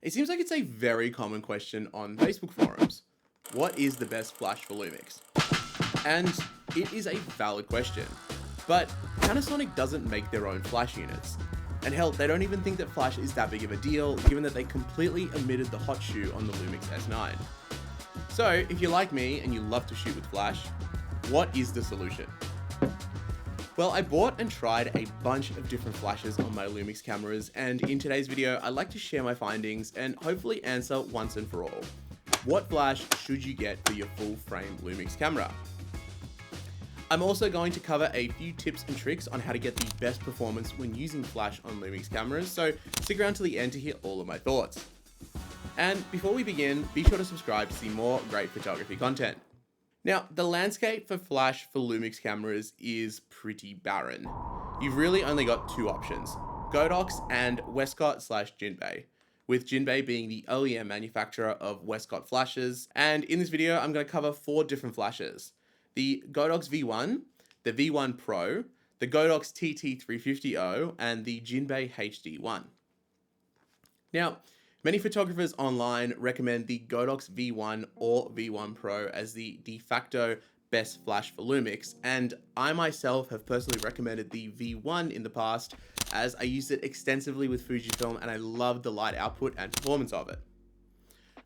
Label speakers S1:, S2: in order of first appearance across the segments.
S1: It seems like it's a very common question on Facebook forums. What is the best flash for Lumix? And it is a valid question. But Panasonic doesn't make their own flash units. And hell, they don't even think that flash is that big of a deal, given that they completely omitted the hot shoe on the Lumix S9. So, if you're like me and you love to shoot with flash, what is the solution? Well, I bought and tried a bunch of different flashes on my Lumix cameras, and in today's video, I'd like to share my findings and hopefully answer once and for all. What flash should you get for your full frame Lumix camera? I'm also going to cover a few tips and tricks on how to get the best performance when using flash on Lumix cameras, so stick around to the end to hear all of my thoughts. And before we begin, be sure to subscribe to see more great photography content. Now, the landscape for flash for Lumix cameras is pretty barren. You've really only got two options, Godox and Westcott/Jinbei, with Jinbei being the OEM manufacturer of Westcott flashes. And in this video, I'm going to cover 4 different flashes: the Godox V1, the V1Pro, the Godox TT350O, and the Jinbei HD1. Now, many photographers online recommend the Godox V1 or V1Pro as the de facto best flash for Lumix, and I myself have personally recommended the V1 in the past as I used it extensively with Fujifilm and I loved the light output and performance of it.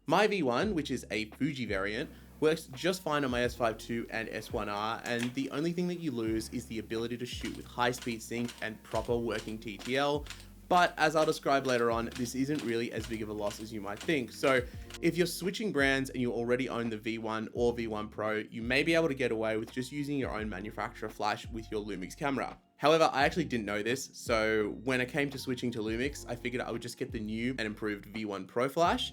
S1: My V1, which is a Fuji variant, works just fine on my S5 II and S1R, and the only thing that you lose is the ability to shoot with high-speed sync and proper working TTL. But as I'll describe later on, this isn't really as big of a loss as you might think. So if you're switching brands and you already own the V1 or V1 Pro, you may be able to get away with just using your own manufacturer flash with your Lumix camera. However, I actually didn't know this, so when it came to switching to Lumix, I figured I would just get the new and improved V1 Pro flash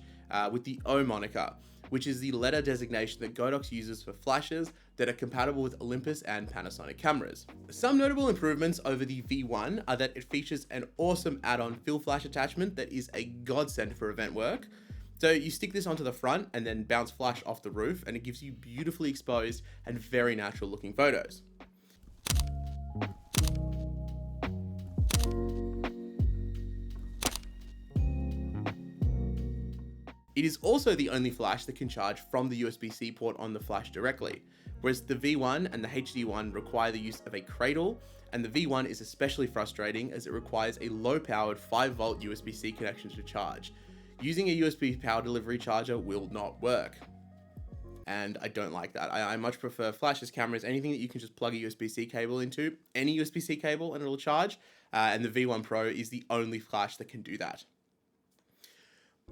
S1: with the O moniker, which is the letter designation that Godox uses for flashes that are compatible with Olympus and Panasonic cameras. Some notable improvements over the V1 are that it features an awesome add-on fill flash attachment that is a godsend for event work. So you stick this onto the front and then bounce flash off the roof, and it gives you beautifully exposed and very natural looking photos. It is also the only flash that can charge from the USB-C port on the flash directly, whereas the V1 and the HD1 require the use of a cradle, and the V1 is especially frustrating as it requires a low-powered 5-volt USB-C connection to charge. Using a USB power delivery charger will not work, and I don't like that. I much prefer flashes, cameras, anything that you can just plug a USB-C cable into, any USB-C cable, and it'll charge, and the V1 Pro is the only flash that can do that.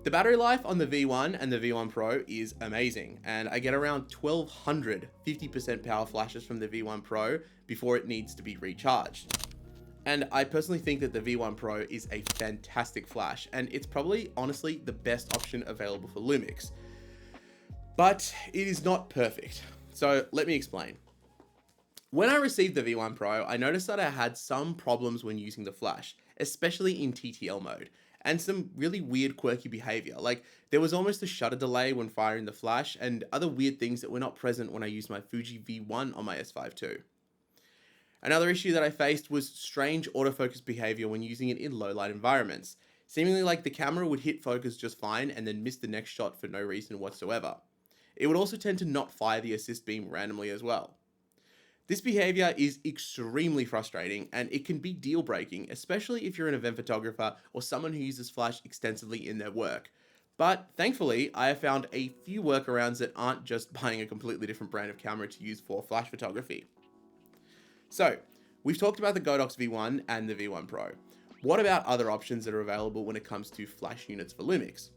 S1: The battery life on the V1 and the V1 Pro is amazing, and I get around 1200 50% power flashes from the V1 Pro before it needs to be recharged. And I personally think that the V1 Pro is a fantastic flash, and it's probably honestly the best option available for Lumix. But it is not perfect, so let me explain. When I received the V1 Pro, I noticed that I had some problems when using the flash, especially in TTL mode, and some really weird quirky behavior. Like there was almost a shutter delay when firing the flash and other weird things that were not present when I used my Fuji V1 on my S5 II. Another issue that I faced was strange autofocus behavior when using it in low light environments, seemingly like the camera would hit focus just fine and then miss the next shot for no reason whatsoever. It would also tend to not fire the assist beam randomly as well. This behavior is extremely frustrating, and it can be deal breaking, especially if you're an event photographer or someone who uses flash extensively in their work. But thankfully, I have found a few workarounds that aren't just buying a completely different brand of camera to use for flash photography. So, we've talked about the Godox V1 and the V1 Pro. What about other options that are available when it comes to flash units for Lumix?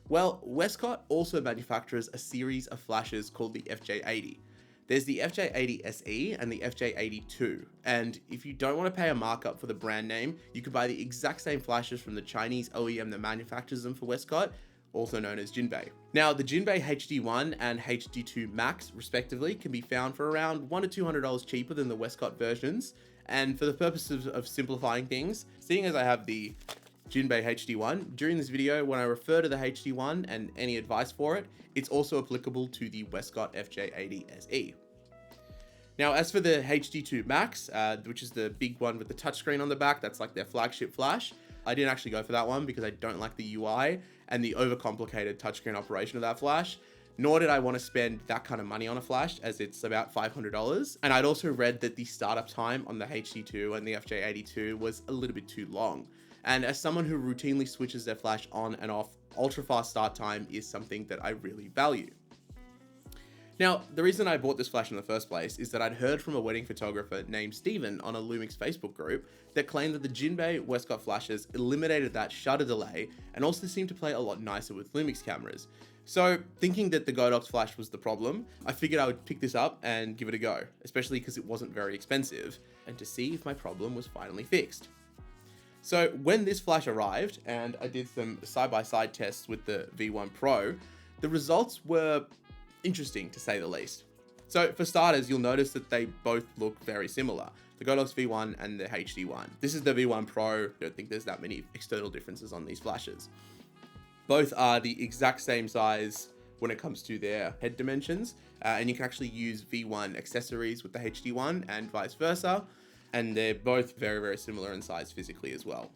S1: Well, Westcott also manufactures a series of flashes called the FJ80. There's the FJ80 SE and the FJ80 II, and if you don't want to pay a markup for the brand name, you can buy the exact same flashes from the Chinese OEM that manufactures them for Westcott, also known as Jinbei. Now, the Jinbei HD1 and HD2 Max, respectively, can be found for around $100 to $200 cheaper than the Westcott versions, and for the purposes of simplifying things, seeing as I have the Jinbei HD1, during this video, when I refer to the HD1 and any advice for it, it's also applicable to the Westcott FJ80 SE. Now, as for the HD2 Max, which is the big one with the touchscreen on the back, that's like their flagship flash, I didn't actually go for that one because I don't like the UI, and the overcomplicated touchscreen operation of that flash, nor did I want to spend that kind of money on a flash, as it's about $500. And I'd also read that the startup time on the HD2 and the FJ82 was a little bit too long. And as someone who routinely switches their flash on and off, ultra fast start time is something that I really value. Now, the reason I bought this flash in the first place is that I'd heard from a wedding photographer named Steven on a Lumix Facebook group that claimed that the Jinbei Westcott flashes eliminated that shutter delay and also seemed to play a lot nicer with Lumix cameras. So, thinking that the Godox flash was the problem, I figured I would pick this up and give it a go, especially because it wasn't very expensive, and to see if my problem was finally fixed. So, when this flash arrived, and I did some side-by-side tests with the V1Pro, the results were interesting, to say the least. So, for starters, you'll notice that they both look very similar. The Godox V1 and the HD1. This is the V1Pro. I don't think there's that many external differences on these flashes. Both are the exact same size when it comes to their head dimensions, and you can actually use V1 accessories with the HD1 and vice versa, and they're both very, very similar in size physically as well.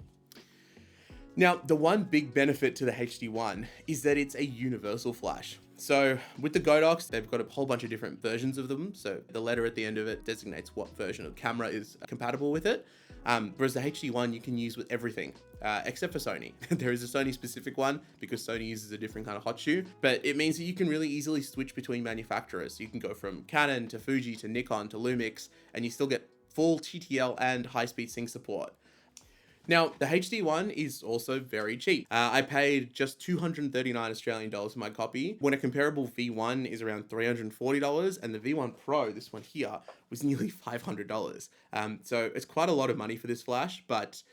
S1: Now, the one big benefit to the HD1 is that it's a universal flash. So with the Godox, they've got a whole bunch of different versions of them. So the letter at the end of it designates what version of camera is compatible with it. Whereas the HD1 you can use with everything, except for Sony. There is a Sony specific one because Sony uses a different kind of hot shoe, but it means that you can really easily switch between manufacturers. So you can go from Canon to Fuji to Nikon to Lumix, and you still get full TTL and high-speed sync support. Now, the HD1 is also very cheap. I paid just 239 Australian dollars for my copy, when a comparable V1 is around $340, and the V1 Pro, this one here, was nearly $500. So it's quite a lot of money for this flash, but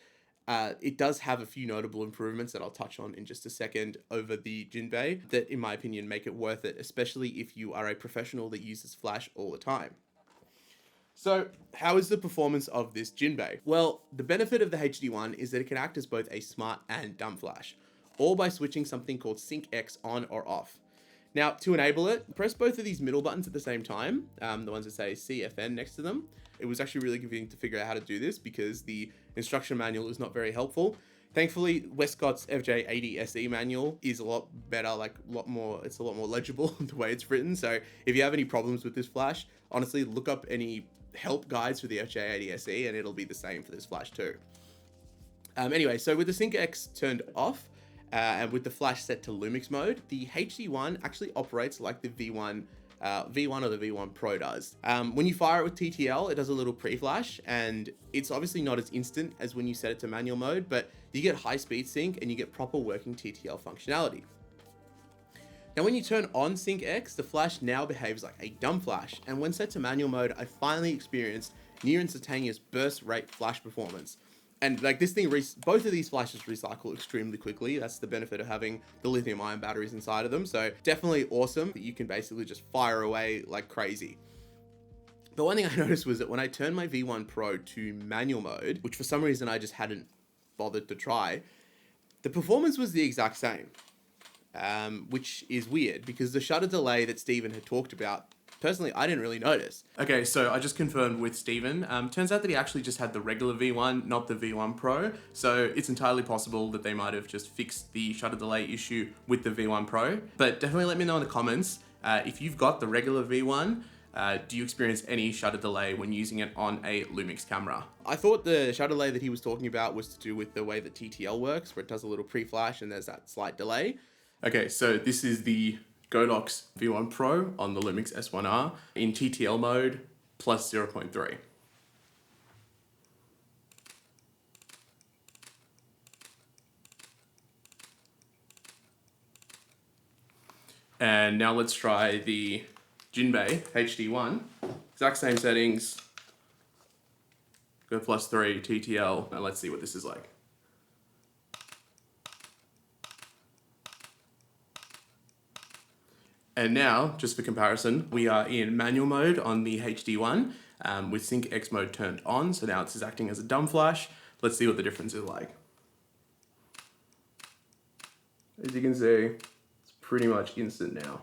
S1: it does have a few notable improvements that I'll touch on in just a second over the Jinbei that, in my opinion, make it worth it, especially if you are a professional that uses flash all the time. So, how is the performance of this Jinbei? Well, the benefit of the HD1 is that it can act as both a smart and dumb flash, all by switching something called Sync X on or off. Now, to enable it, press both of these middle buttons at the same time, the ones that say CFN next to them. It was actually really confusing to figure out how to do this because the instruction manual is not very helpful. Thankfully, Westcott's FJ80 SE manual is a lot better, it's a lot more legible the way it's written. So if you have any problems with this flash, honestly, look up any help guides for the FJ80 SE and it'll be the same for this flash too. Anyway, so with the Sync X turned off and with the flash set to Lumix mode, the HD1 actually operates like the V1 or the V1 Pro does. When you fire it with TTL, it does a little pre-flash, and it's obviously not as instant as when you set it to manual mode, but you get high speed sync and you get proper working TTL functionality. Now, when you turn on Sync X, the flash now behaves like a dumb flash, and when set to manual mode, I finally experienced near instantaneous burst rate flash performance. And like this thing, both of these flashes recycle extremely quickly. That's the benefit of having the lithium ion batteries inside of them. So definitely awesome that you can basically just fire away like crazy. The one thing I noticed was that when I turned my V1 Pro to manual mode, which for some reason I just hadn't bothered to try, the performance was the exact same, which is weird because the shutter delay that Steven had talked about, personally, I didn't really notice. Okay, so I just confirmed with Steven. Turns out that he actually just had the regular V1, not the V1 Pro. So it's entirely possible that they might have just fixed the shutter delay issue with the V1 Pro. But definitely let me know in the comments if you've got the regular V1, do you experience any shutter delay when using it on a Lumix camera? I thought the shutter delay that he was talking about was to do with the way that TTL works, where it does a little pre-flash and there's that slight delay. Okay, so this is the Godox V1 Pro on the Lumix S1R in TTL mode plus 0.3. And now let's try the Jinbei HD1. Exact same settings. Go plus 3 TTL, and let's see what this is like. And now, just for comparison, we are in manual mode on the HD1 with Sync X mode turned on. So now it's acting as a dumb flash. Let's see what the difference is like. As you can see, it's pretty much instant now.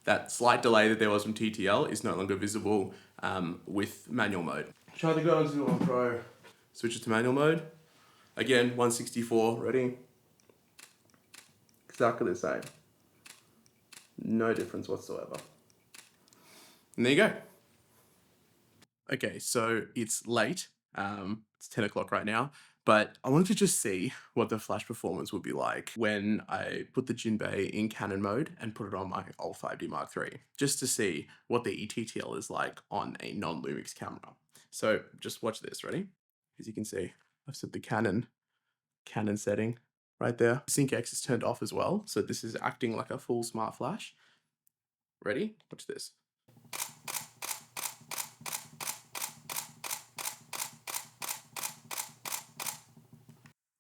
S1: That slight delay that there was from TTL is no longer visible with manual mode. Try the Godox V1 Pro. Switch it to manual mode. Again, 164, ready? Exactly the same. No difference whatsoever. And there you go. Okay, so it's late. It's 10 o'clock right now, but I wanted to just see what the flash performance would be like when I put the Jinbei in Canon mode and put it on my old 5D Mark III, just to see what the ETTL is like on a non-Lumix camera. So just watch this, ready? As you can see, I've set the Canon setting right there. Sync X is turned off as well, so this is acting like a full smart flash. Ready? Watch this.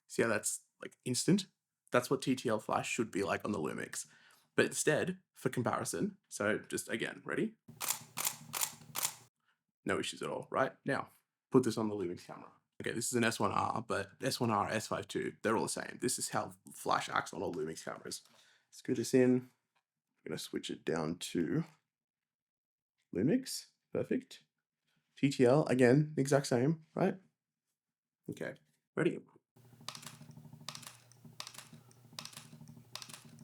S1: See how that's like instant? That's what TTL flash should be like on the Lumix. But instead, for comparison, so just again, ready? No issues at all, right? Now, put this on the Lumix camera. Okay, this is an S1R, but S1R, S5 II, they're all the same. This is how flash acts on all Lumix cameras. Screw this in. I'm gonna switch it down to Lumix. Perfect. TTL, again, the exact same, right? Okay, ready?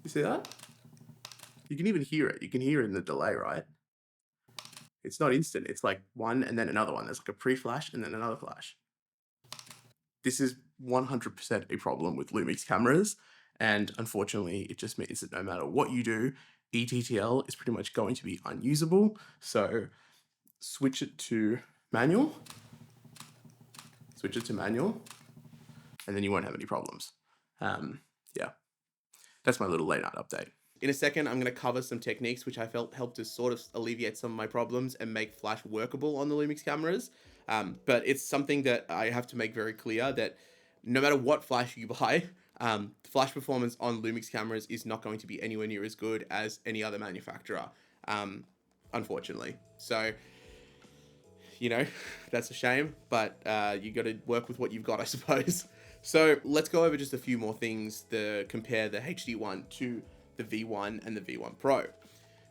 S1: You see that? You can even hear it. You can hear it in the delay, right? It's not instant. It's like one and then another one. There's like a pre-flash and then another flash. This is 100% a problem with Lumix cameras. And unfortunately, it just means that no matter what you do, ETTL is pretty much going to be unusable. So switch it to manual. Switch it to manual. And then you won't have any problems. Yeah, that's my little late night update. In a second, I'm going to cover some techniques which I felt helped to sort of alleviate some of my problems and make flash workable on the Lumix cameras. But it's something that I have to make very clear that no matter what flash you buy, flash performance on Lumix cameras is not going to be anywhere near as good as any other manufacturer, unfortunately. So, you know, that's a shame, but you got to work with what you've got, I suppose. So let's go over just a few more things to compare the HD1 to the V1 and the V1Pro.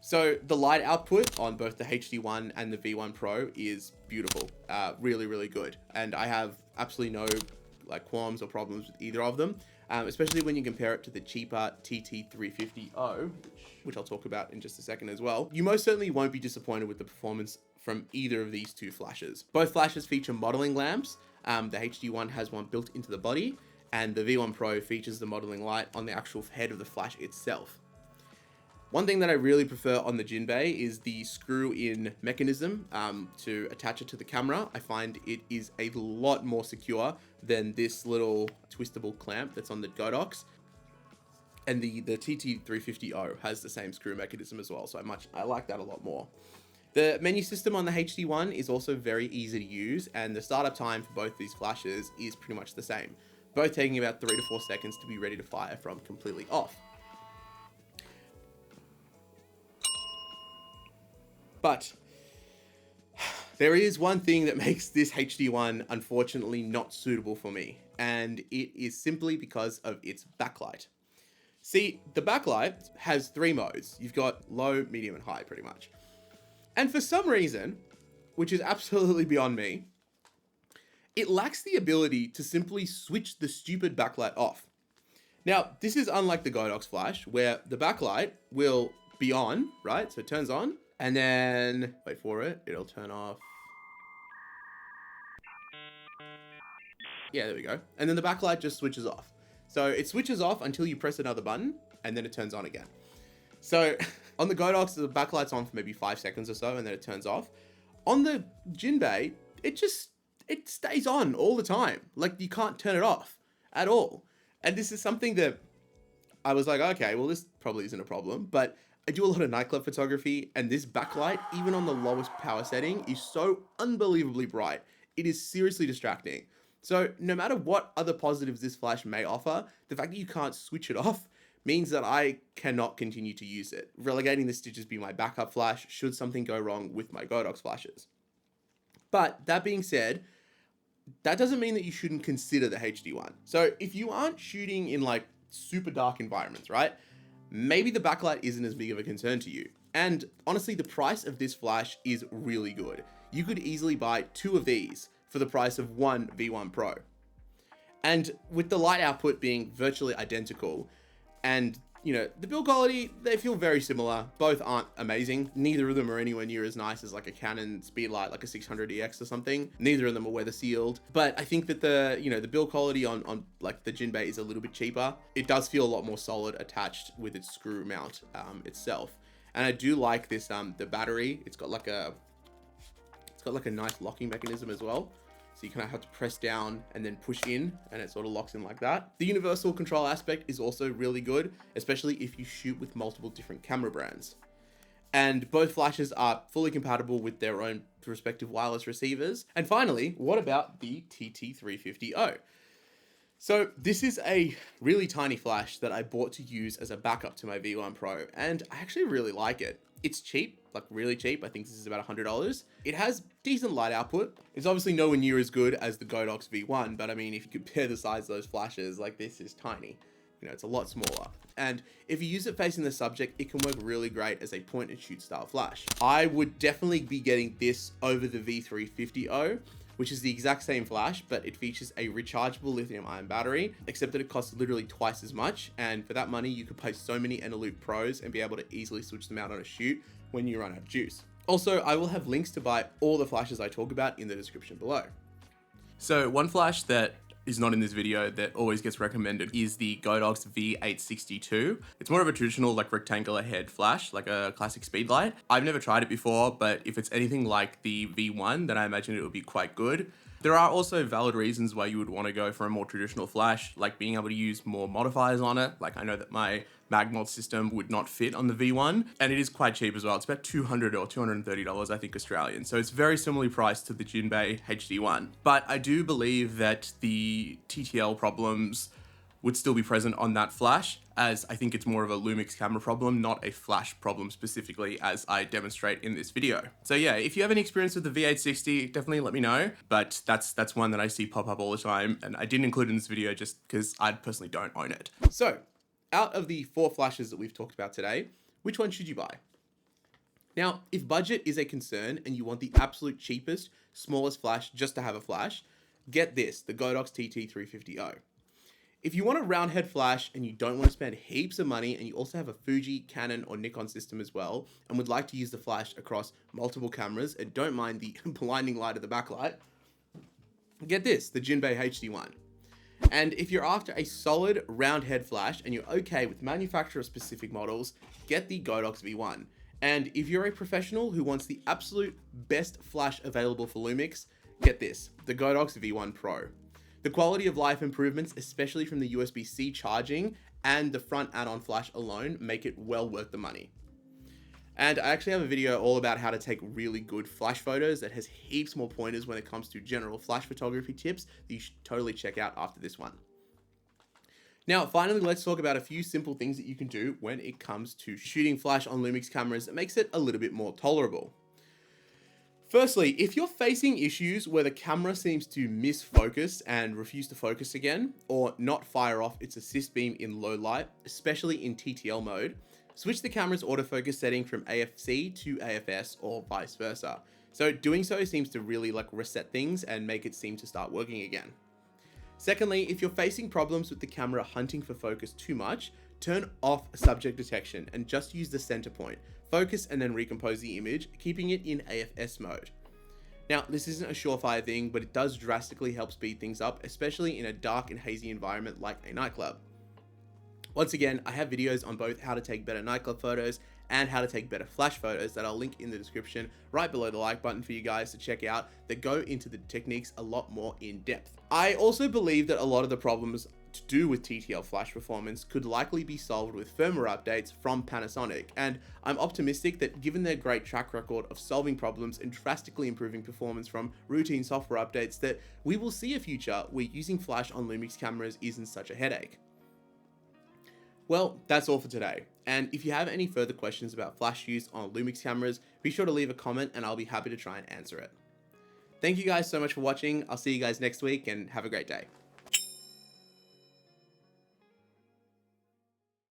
S1: So the light output on both the HD1 and the V1Pro is beautiful, really, really good. And I have absolutely no like qualms or problems with either of them, especially when you compare it to the cheaper TT350O, which I'll talk about in just a second as well. You most certainly won't be disappointed with the performance from either of these two flashes. Both flashes feature modeling lamps. The HD1 has one built into the body, and the V1Pro features the modeling light on the actual head of the flash itself. One thing that I really prefer on the Jinbei is the screw-in mechanism to attach it to the camera. I find it is a lot more secure than this little twistable clamp that's on the Godox. And the TT350O has the same screw mechanism as well, so I like that a lot more. The menu system on the HD1 is also very easy to use, and the startup time for both these flashes is pretty much the same, both taking about 3 to 4 seconds to be ready to fire from completely off. But there is one thing that makes this HD1 unfortunately not suitable for me, and it is simply because of its backlight. See, the backlight has 3 modes. You've got low, medium, and high pretty much. And for some reason, which is absolutely beyond me, it lacks the ability to simply switch the stupid backlight off. Now, this is unlike the Godox flash, where the backlight will be on, right? So it turns on, and then, wait for it, it'll turn off. Yeah, there we go. And then the backlight just switches off. So it switches off until you press another button, and then it turns on again. So on the Godox, the backlight's on for maybe 5 seconds or so, and then it turns off. On the Jinbei, it stays on all the time. Like, you can't turn it off at all. And this is something that I was like, okay, well, this probably isn't a problem, but I do a lot of nightclub photography, and this backlight, even on the lowest power setting, is so unbelievably bright. It is seriously distracting. So no matter what other positives this flash may offer, the fact that you can't switch it off means that I cannot continue to use it, relegating this to just be my backup flash should something go wrong with my Godox flashes. But that being said, that doesn't mean that you shouldn't consider the HD1. So if you aren't shooting in like super dark environments, right? Maybe the backlight isn't as big of a concern to you. And honestly, the price of this flash is really good. You could easily buy 2 of these for the price of one V1Pro. And with the light output being virtually identical, and You know, the build quality, they feel very similar. Both aren't amazing. Neither of them are anywhere near as nice as like a Canon Speedlight, like a 600EX or something. Neither of them are weather sealed. But I think that the build quality on like the Jinbei is a little bit cheaper. It does feel a lot more solid attached with its screw mount itself. And I do like this, the battery. It's got like a nice locking mechanism as well. So you kind of have to press down and then push in, and it sort of locks in like that. The universal control aspect is also really good, especially if you shoot with multiple different camera brands. And both flashes are fully compatible with their own respective wireless receivers. And finally, what about the TT350O? So this is a really tiny flash that I bought to use as a backup to my V1 Pro, and I actually really like it. It's cheap, like really cheap. I think this is about $100. It has decent light output. It's obviously nowhere near as good as the Godox V1, but I mean, if you compare the size of those flashes, like this is tiny. You know, it's a lot smaller. And if you use it facing the subject, it can work really great as a point and shoot style flash. I would definitely be getting this over the V350O, which is the exact same flash, but it features a rechargeable lithium ion battery, except that it costs literally twice as much. And for that money, you could play so many Eneloop Pros and be able to easily switch them out on a shoot when you run out of juice. Also, I will have links to buy all the flashes I talk about in the description below. So one flash that is not in this video that always gets recommended is the Godox V862. It's more of a traditional like rectangular head flash, like a classic speedlight. I've never tried it before, but if it's anything like the V1, then I imagine it would be quite good. There are also valid reasons why you would want to go for a more traditional flash, like being able to use more modifiers on it. Like I know that my mag mod system would not fit on the V1, and it is quite cheap as well. It's about $200 or $230, I think, Australian. So it's very similarly priced to the Jinbei HD1. But I do believe that the TTL problems would still be present on that flash, as I think it's more of a Lumix camera problem, not a flash problem specifically, as I demonstrate in this video. So yeah, if you have any experience with the V860, definitely let me know, but that's one that I see pop up all the time, and I didn't include in this video just because I personally don't own it. So, out of the 4 flashes that we've talked about today, which one should you buy? Now, if budget is a concern and you want the absolute cheapest, smallest flash just to have a flash, get this, the Godox TT350O. If you want a round head flash and you don't want to spend heaps of money, and you also have a Fuji, Canon, or Nikon system as well, and would like to use the flash across multiple cameras and don't mind the blinding light of the backlight, get this, the Jinbei HD1. And if you're after a solid round head flash and you're okay with manufacturer specific models, get the Godox V1. And if you're a professional who wants the absolute best flash available for Lumix, get this, the Godox V1Pro. The quality of life improvements, especially from the USB-C charging and the front add-on flash alone, make it well worth the money. And I actually have a video all about how to take really good flash photos that has heaps more pointers when it comes to general flash photography tips that you should totally check out after this one. Now, finally, let's talk about a few simple things that you can do when it comes to shooting flash on Lumix cameras that makes it a little bit more tolerable. Firstly, if you're facing issues where the camera seems to miss focus and refuse to focus again, or not fire off its assist beam in low light, especially in TTL mode, switch the camera's autofocus setting from AFC to AFS or vice versa. So doing so seems to really reset things and make it seem to start working again. Secondly, if you're facing problems with the camera hunting for focus too much, turn off subject detection and just use the center point. Focus and then recompose the image, keeping it in AFS mode. Now, this isn't a surefire thing, but it does drastically help speed things up, especially in a dark and hazy environment like a nightclub. Once again, I have videos on both how to take better nightclub photos and how to take better flash photos that I'll link in the description right below the like button for you guys to check out, that go into the techniques a lot more in depth. I also believe that a lot of the problems to do with TTL flash performance could likely be solved with firmware updates from Panasonic, and I'm optimistic that given their great track record of solving problems and drastically improving performance from routine software updates, that we will see a future where using flash on Lumix cameras isn't such a headache. Well, that's all for today, and if you have any further questions about flash use on Lumix cameras, be sure to leave a comment and I'll be happy to try and answer it. Thank you guys so much for watching. I'll see you guys next week and have a great day.